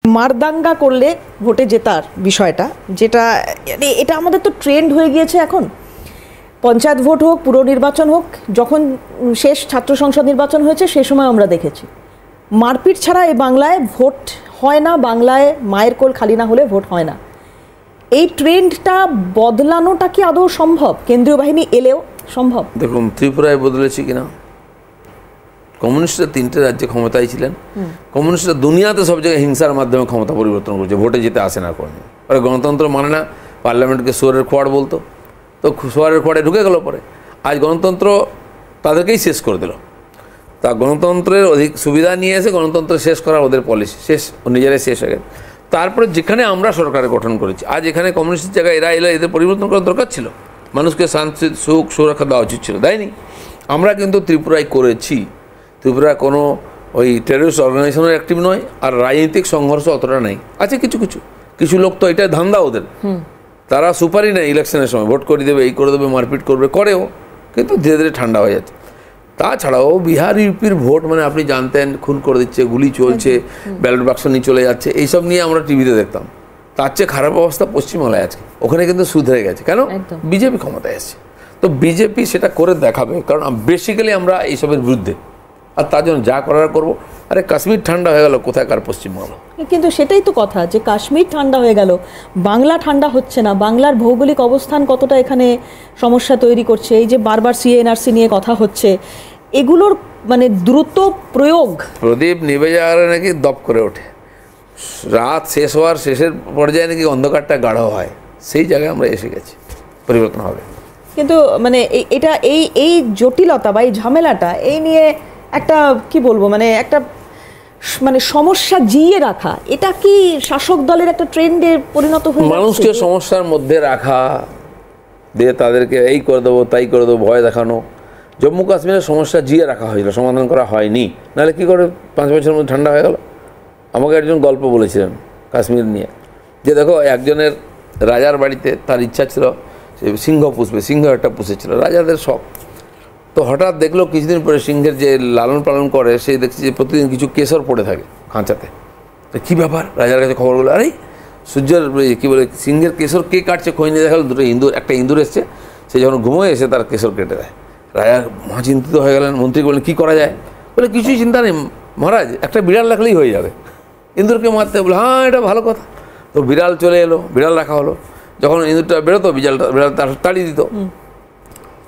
মারদাঙ্গা করলে ভোটে জেতার বিষয়টা, যেটা এটা আমাদের তো ট্রেন্ড হয়ে গিয়েছে এখন। পঞ্চায়েত ভোট হোক, পুর নির্বাচন হোক, যখন শেষ ছাত্র সংসদ নির্বাচন হয়েছে সে সময় আমরা দেখেছি মারপিট ছাড়া এই বাংলায় ভোট হয় না, বাংলায় মায়ের কোল খালি না হলে ভোট হয় না। এই ট্রেন্ডটা বদলানোটা কি আদৌ সম্ভব? কেন্দ্রীয় বাহিনী এলেও সম্ভব? দেখুন, ত্রিপুরায় বদলেছে কিনা। কমিউনিস্টরা 3টে রাজ্যে ক্ষমতায় ছিলেন। কমিউনিস্টরা দুনিয়াতে সব জায়গায় হিংসার মাধ্যমে ক্ষমতা পরিবর্তন করছে, ভোটে যেতে আসে না করেনি। পরে গণতন্ত্র মানে না, পার্লামেন্টকে সোয়ারের খোয়াড় বলতো, তো সোয়ারের খোয়াড়ে ঢুকে গেল। পরে আজ গণতন্ত্র তাদেরকেই শেষ করে দিল। তা গণতন্ত্রের অধিক সুবিধা নিয়ে এসে গণতন্ত্র শেষ করা ওদের পলিসি, শেষ, নিজেরাই শেষ হয়ে গেছে। তারপরে যেখানে আমরা সরকার গঠন করেছি, আজ এখানে কমিউনিস্টের জায়গায় এরা এলে এদের পরিবর্তন করার দরকার ছিল, মানুষকে শান্তি সুখ সুরক্ষা দেওয়া উচিত ছিল, দেয়নি। আমরা কিন্তু ত্রিপুরায় করেছি। ত্রিপুরা কোনো ওই টেররিস্ট অর্গানাইজেশনের অ্যাক্টিভ নয়, আর রাজনৈতিক সংঘর্ষ অতটা নেই। আছে কিছু লোক তো এটাই ধান্দা ওদের, তারা সুপারই নেই ইলেকশনের সময়, ভোট করে দেবে, এই করে দেবে, মারপিট করবে, করেও, কিন্তু ধীরে ধীরে ঠান্ডা হয়ে যাচ্ছে। তাছাড়াও বিহার ইউপির ভোট মানে আপনি জানতেন, খুন করে দিচ্ছে, গুলি চলছে, ব্যালট বাক্স নিয়ে চলে যাচ্ছে, এইসব নিয়ে আমরা টিভিতে দেখতাম। তার চেয়ে খারাপ অবস্থা পশ্চিমবাংলায় আছে। ওখানে কিন্তু সুধরে গেছে। কেন? বিজেপি ক্ষমতায় এসেছে। তো বিজেপি সেটা করে দেখাবে, কারণ বেসিক্যালি আমরা এইসবের বিরুদ্ধে, আর তার জন্য যা করার করবো। আরে কাশ্মীর ঠান্ডা হয়ে গেল, কোথাকার পশ্চিমবাংলা? কিন্তু সেটাই তো কথা, যে কাশ্মীর ঠান্ডা হয়ে গেল, বাংলা ঠান্ডা হচ্ছে না। বাংলার ভৌগোলিক অবস্থান কতটা এখানে সমস্যা তৈরি করছে। এই যে বারবার সিএনআরসি নিয়ে কথা হচ্ছে, এগুলোর মানে দ্রুত প্রয়োগ। প্রদীপ নিভে যাওয়ার নাকি দপ করে ওঠে, রাত শেষ হওয়ার শেষের পর্যায়ে নাকি অন্ধকারটা গাঢ় হয়, সেই জায়গায় আমরা এসে গেছি। পরিবর্তন হবে, কিন্তু মানে এটা এই জটিলতা বা এই ঝামেলাটা এই নিয়ে একটা কি বলবো, মানে একটা সমস্যা জিয়ে রাখা, এটা কি শাসক দলের একটা ট্রেন্ডে পরিণত হয়ে যাচ্ছে? মানুষকে সমস্যার মধ্যে রাখা, দিয়ে তাদেরকে এই করে দেবো, তাই করে দেবো, ভয় দেখানো। জম্মু কাশ্মীরের সমস্যা জিয়ে রাখা হয়েছিল, সমাধান করা হয়নি। নাহলে কী করে 5 বছরের মধ্যে ঠান্ডা হয়ে গেল? আমাকে একজন গল্প বলেছিলেন কাশ্মীর নিয়ে, যে দেখো একজনের রাজার বাড়িতে তার ইচ্ছা ছিল সে সিংহ পুষবে, সিংহ একটা পুষেছিল, রাজাদের শখ। তো হঠাৎ দেখলো কিছুদিন পরে সিংহের যে লালন পালন করে, সে দেখছে যে প্রতিদিন কিছু কেশর পড়ে থাকে খাঁচাতে। তো কী ব্যাপার? রাজার কাছে খবর বলে, আরে সূর্যের কী বলে সিংহের কেশর কে কাটছে? খোঁজ নিয়ে দেখালো একটা ইঁদুর এসছে, সে যখন ঘুমোয় এসে তার কেশর কেটে দেয়। রাজা মহাচিন্তিত হয়ে গেলেন। মন্ত্রী বললেন, কী করা যায়? বলে, কিছুই চিন্তা নেই মহারাজ, একটা বিড়াল রাখলেই হয়ে যাবে। ইঁদুরকে মারতে বলে, হ্যাঁ এটা ভালো কথা। তো বিড়াল চলে এলো, বিড়াল রাখা হলো। যখন ইঁদুরটা বেরোতো, বিড়াল তাড়িয়ে দিত।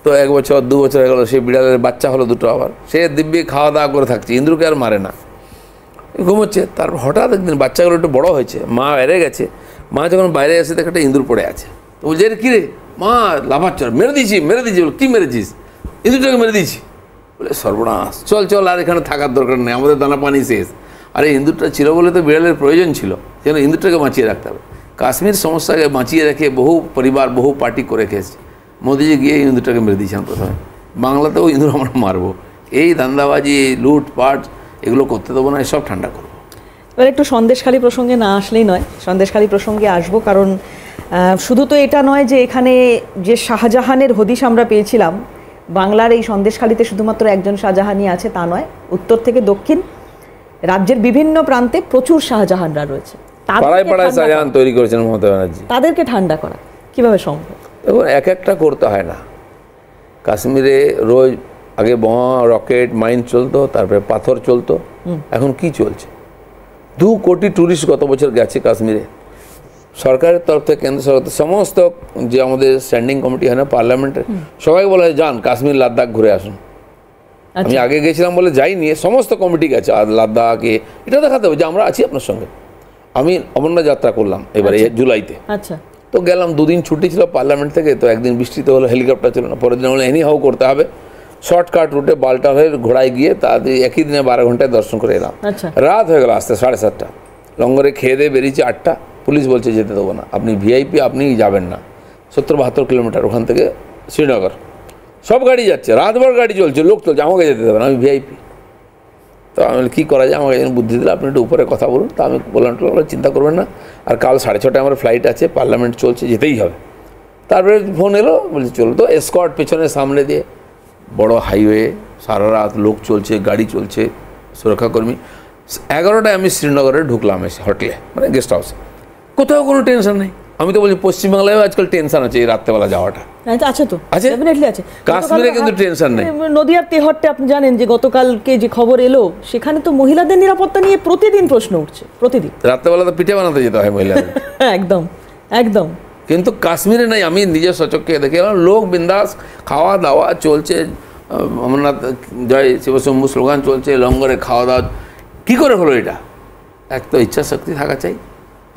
তো 1 বছর 2 বছর হয়ে গেলো, সেই বিড়ালের বাচ্চা হলো 2টো। আবার সে দিব্যি খাওয়া দাওয়া করে থাকছে, ইঁদুরকে আর মারে না, ঘুমোচ্ছে। তারপর হঠাৎ একদিন বাচ্চাগুলো একটু বড়ো হয়েছে, মা বাইরে গেছে। মা যখন বাইরে এসে দেখে একটা ইঁদুর পড়ে আছে, তো বলছে, কী রে মা? লাফাচ্ছ? মেরে দিয়েছি। বলে, কী মেরেছিস? ইঁদুরটাকে মেরে দিয়েছি। বলে, সর্বনাশ, চল আর এখানে থাকার দরকার নেই, আমাদের দানা পানি শেষ। আরে ইঁদুরটা ছিল বলে তো বিড়ালের প্রয়োজন ছিল, যেন ইঁদুরটাকে বাঁচিয়ে রাখতে হবে। কাশ্মীর সমস্যাকে বাঁচিয়ে রেখে বহু পরিবার, বহু পার্টি করে খেয়েছে। মোদিজি গিয়ে ইঁদুরটাকে মেরে দিয়েছেন প্রথমে। বাংলাতেও ইঁদুর আমরা মারবো। এই ধান্দাবাজি, লুটপাট, এগুলো করতে দেবো না, এসব ঠান্ডা করবো। এবার একটু সন্দেশখালী প্রসঙ্গে না আসলেই নয়, সন্দেশখালী প্রসঙ্গে আসবো। কারণ শুধু তো এটা নয় যে এখানে যে শাহজাহানের হদিশ আমরা পেয়েছিলাম, বাংলার এই সন্দেশখালীতে শুধুমাত্র একজন শাহজাহানই আছে তা নয়, উত্তর থেকে দক্ষিণ রাজ্যের বিভিন্ন প্রান্তে প্রচুর শাহজাহানরা রয়েছে। পাড়ায় পাড়ায় শাহজাহান তৈরি করেছেন মমতা ব্যানার্জি। তাদেরকে ঠান্ডা করা কীভাবে সম্ভব? দেখুন, একটা করতে হয় না। কাশ্মীরে রোজ আগে বোমা, রকেট, মাইন চলতো, তারপরে পাথর চলতো। এখন কি চলছে? 2 কোটি ট্যুরিস্ট গত বছর গেছে কাশ্মীরে। সরকারের তরফ থেকে, কেন্দ্র সরকার, সমস্ত যে আমাদের স্ট্যান্ডিং কমিটি হয় না পার্লামেন্টের, সবাই বলে যান কাশ্মীর লাদাখ ঘুরে আসুন। আমি আগে গেছিলাম বলে যাইনি, সমস্ত কমিটি গেছে লাদাখে। এটা দেখাতে হবে যে আমরা আছি আপনার সঙ্গে। আমি অমরনাথ যাত্রা করলাম এবারে জুলাইতে। আচ্ছা, তো গেলাম, 2 দিন ছুটি ছিল পার্লামেন্ট থেকে। তো একদিন বৃষ্টিতে হলো, হেলিকপ্টার ছিল না। পরের দিন হলো এনি হাউ করতে হবে, শর্টকাট রুটে বাল্টা হয়ে ঘোড়ায় গিয়ে তাদের একই দিনে 12 ঘন্টায় দর্শন করে এলাম। রাত হয়ে গেল আসতে 7:30। লঙ্গরে খেয়ে দিয়ে বেরিয়েছি 8টা। পুলিশ বলছে যেতে দেবো না, আপনি ভিআইপি, আপনি যাবেন না। 70-72 কিলোমিটার ওখান থেকে শ্রীনগর, সব গাড়ি যাচ্ছে, রাতভর গাড়ি চলছে, লোক চলছে, আমাকে যেতে দেবে না, আমি ভিআইপি। তো আমি কী করা যায়? আমাকে একজন বুদ্ধি দিলে, আপনি একটু উপরে কথা বলুন। তা আমি বললাম, চিন্তা করবেন না, আর কাল 6:30টায় আমার ফ্লাইট আছে, পার্লামেন্ট চলছে, যেতেই হবে। তারপরে ফোন এলো, বলছে চলো। তো এসকর্ট পেছনে সামনে দিয়ে, বড় হাইওয়ে, সারা রাত লোক চলছে, গাড়ি চলছে, সুরক্ষাকর্মী। 11টায় আমি শ্রীনগরে ঢুকলাম এসে হোটেলে, মানে গেস্ট হাউসে, কোথাও কোনো টেনশন নেই। আমি তো বলছি পশ্চিমবাংলায় আজকাল টেনশন আছে এই রাত্রেবেলা যাওয়াটা। আছে তো, আছে, ডেফিনেটলি আছে। কাশ্মীরে কিন্তু টেনশন নেই। নদিয়ার তেহট্টে আপনি জানেন যে গতকালকে যে খবর এলো, সেখানে তো মহিলাদের নিরাপত্তা নিয়ে প্রতিদিন প্রশ্ন উঠছে, প্রতিদিন। রাত্রেবেলা তো পিঠে বানাতে যেতে হয় মহিলাদের। একদম একদম। কিন্তু কাশ্মীরে নাই, আমি নিজের সচক্ষে দেখে এলাম, লোক বিন্দাস, খাওয়া দাওয়া চলছে, অমরনাথ জয় শিবশম্ভু স্লোগান চলছে, লঙ্গরে খাওয়া দাওয়া। কী করে হলো এটা? এক তো ইচ্ছা শক্তি থাকা চাই,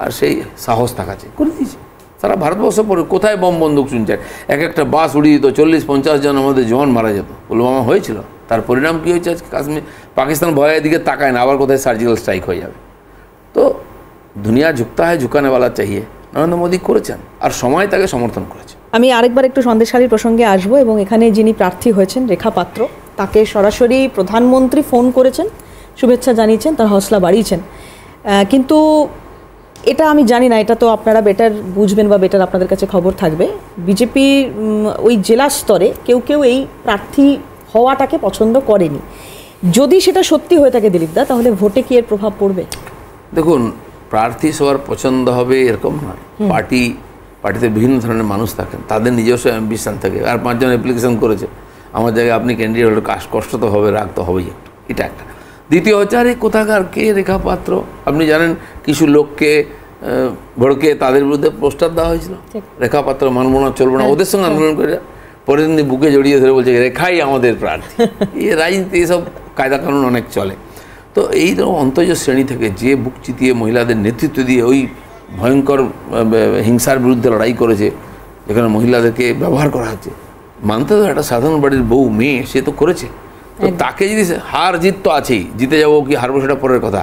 আর সেই সাহস থাকা চাই, করে দিয়েছে। সারা ভারতবর্ষ পরে কোথায় বম বন্দুক শুনছে, এক একটা বাস উড়িয়ে দিত, 40-50 জন আমাদের জওয়ান মারা যেত। পুলওয়ামা হয়েছিল, তার পরিণাম কী হয়েছে? আজকে কাশ্মীর, পাকিস্তান ভয়ের দিকে তাকায় না, আবার কোথায় সার্জিক্যাল স্ট্রাইক হয়ে যাবে। তো দুনিয়া ঝুঁকতা হয়, ঝুঁকানেওয়ালা চাইয়ে। নরেন্দ্র মোদী করেছেন, আর সময় তাকে সমর্থন করেছে। আমি আরেকবার একটু সন্দেশখালীর প্রসঙ্গে আসবো, এবং এখানে যিনি প্রার্থী হয়েছেন রেখা পাত্র, তাকে সরাসরি প্রধানমন্ত্রী ফোন করেছেন, শুভেচ্ছা জানিয়েছেন, তার হৌসলা বাড়িয়েছেন। কিন্তু এটা আমি জানি না, এটা তো আপনারা বেটার বুঝবেন বা বেটার আপনাদের কাছে খবর থাকবে। বিজেপি ওই জেলা স্তরে কেউ কেউ এই প্রার্থী হওয়াটাকে পছন্দ করেনি। যদি সেটা সত্যি হয়ে থাকে দিলীপদা, তাহলে ভোটে কি এর প্রভাব পড়বে? দেখুন, প্রার্থী সবার পছন্দ হবে এরকম নয়। পার্টিতে বিভিন্ন ধরনের মানুষ থাকেন, তাদের নিজস্ব অ্যাম্বিশন থাকে। আর 5 জন অ্যাপ্লিকেশন করেছে, আমার জায়গায় আপনি ক্যান্ডিডেট হলে কষ্ট তো হবে, রাগ তো হবেই একটু, এটা একটা। দ্বিতীয় হচ্ছে, আরে কোথাকার কে রেখা পাত্র? আপনি জানেন কিছু লোককে ভড়কে তাদের বিরুদ্ধে পোস্টার দেওয়া হয়েছিল, রেখা পাত্র মানব না, চলবো না, ওদের সঙ্গে আন্দোলন করে পরের দিন বুকে জড়িয়ে ধরে বলছে রেখাই আমাদের প্রার্থী। এই রাজনীতি, এসব কায়দা কানুন অনেক চলে। তো এই অন্তজ শ্রেণী থেকে যে বুক চিতিয়ে মহিলাদের নেতৃত্ব দিয়ে ওই ভয়ঙ্কর হিংসার বিরুদ্ধে লড়াই করেছে, যেখানে মহিলাদেরকে ব্যবহার করা হচ্ছে, মানতে তো একটা সাধারণ বাড়ির বউ মেয়ে, সে তো করেছে। তো তাকে যদি হার জিত তো আছেই, জিতে যাবো কি হারবো সেটা পরের কথা।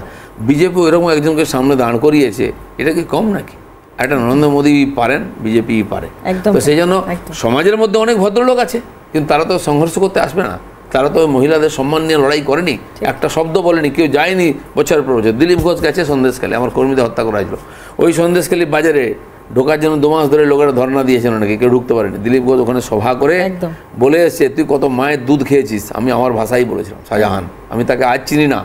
বিজেপি এরকম একজনকে সামনে দাঁড় করিয়েছে, এটা কি কম নাকি? একটা নরেন্দ্র মোদী পারেন, বিজেপি পারে। তো সেই জন্য সমাজের মধ্যে অনেক ভদ্রলোক আছে, কিন্তু তারা তো সংঘর্ষ করতে আসবে না। তারা তো মহিলাদের সম্মান নিয়ে লড়াই করেনি, একটা শব্দ বলেনি, কেউ যায়নি বছরের পর বছর। দিলীপ ঘোষ গেছে সন্দেশখালী, আমার কর্মীদের হত্যা করা হয়েছিল। ওই সন্দেশখালী বাজারে ঢোকার জন্য 2 মাস ধরে লোকেরা ধর্ণা দিয়েছেন, অনেকে, কেউ ঢুকতে পারেনি। দিলীপ ঘোষ ওখানে সভা করে বলে এসছে, তুই কত মায়ের দুধ খেয়েছিস। আমি আমার ভাষাই বলেছিলাম, শাহজাহান, আমি তাকে আজ চিনি না,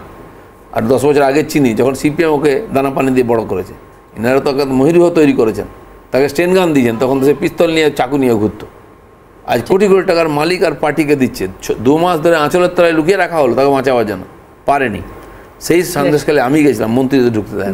আর 10 বছর আগে চিনি, যখন সিপিএম ওকে দানা পানি দিয়ে বড় করেছে। এনারা তো মহিরুহ তৈরি করেছেন, তাকে স্টেন গান দিয়েছেন, তখন তো সে পিস্তল নিয়ে চাকু নিয়ে ঘুরত। আজ কোটি কোটি টাকার মালিক আর পার্টিকে দিচ্ছে। 2 মাস ধরে আঁচলের তলায় লুকিয়ে রাখা হলো তাকে বাঁচাবার জন্য, পারেনি। সেই সন্দেশকালে আমি গেছিলাম, মন্ত্রীদের ঢুকতে দেয়।